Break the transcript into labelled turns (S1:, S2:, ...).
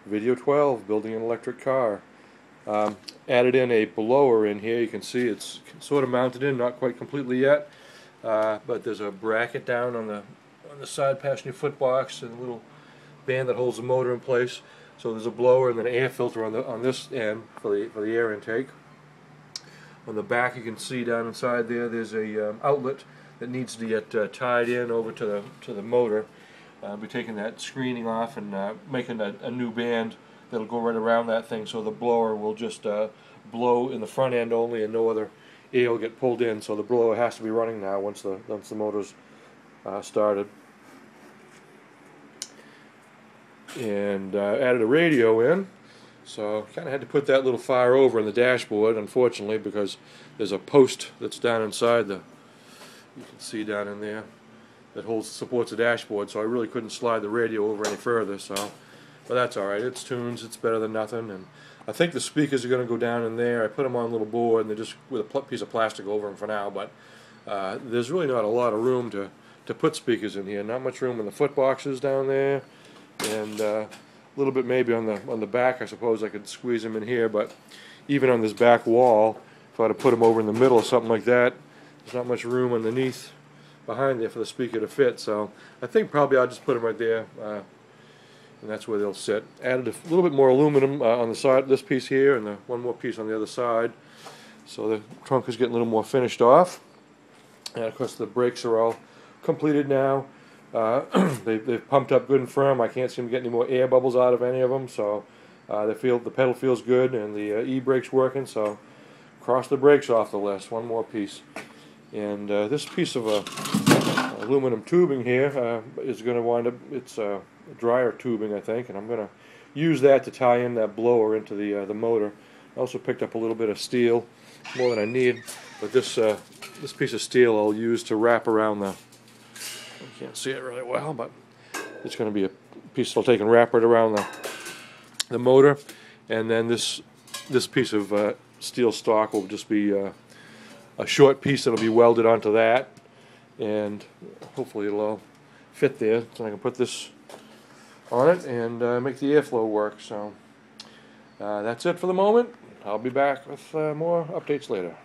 S1: Video 12, building an electric car. Added in a blower in here. You can see it's sort of mounted in, not quite completely yet, but there's a bracket down on the side passenger foot box and a little band that holds the motor in place. So there's a blower and then an air filter on this end for the air intake. On the back, you can see down inside there's a outlet that needs to get tied in over to the motor. I'll be taking that screening off and making a new band that'll go right around that thing, so the blower will just blow in the front end only and no other air will get pulled in. So the blower has to be running now once the motor's started. And added a radio in, so kind of had to put that little fire over in the dashboard, unfortunately, because there's a post that's down inside you can see down in there, that supports the dashboard, so I really couldn't slide the radio over any further. But that's alright, it's tunes, it's better than nothing. And I think the speakers are going to go down in there. I put them on a little board and they're just with a piece of plastic over them for now, but there's really not a lot of room to put speakers in here. Not much room in the foot boxes down there, and a little bit maybe on the back. I suppose I could squeeze them in here, but even on this back wall, if I had to put them over in the middle or something like that, there's not much room underneath behind there for the speaker to fit. So I think probably I'll just put them right there, and that's where they'll sit. Added a little bit more aluminum on the side, this piece here, and one more piece on the other side, so the trunk is getting a little more finished off. And of course the brakes are all completed now. They've pumped up good and firm. I can't seem to get any more air bubbles out of any of them, so the pedal feels good, and the e-brake's working. So cross the brakes off the list. One more piece, and this piece of aluminum tubing here is going to wind up. It's dryer tubing, I think, and I'm going to use that to tie in that blower into the motor. I also picked up a little bit of steel, more than I need, but this piece of steel I'll use to wrap around you can't see it really well, but it's going to be a piece I'll take and wrap it around the motor, and then this piece of steel stock will just be a short piece that'll be welded onto that, and hopefully it'll all fit there, so I can put this on it and make the airflow work. So that's it for the moment. I'll be back with more updates later.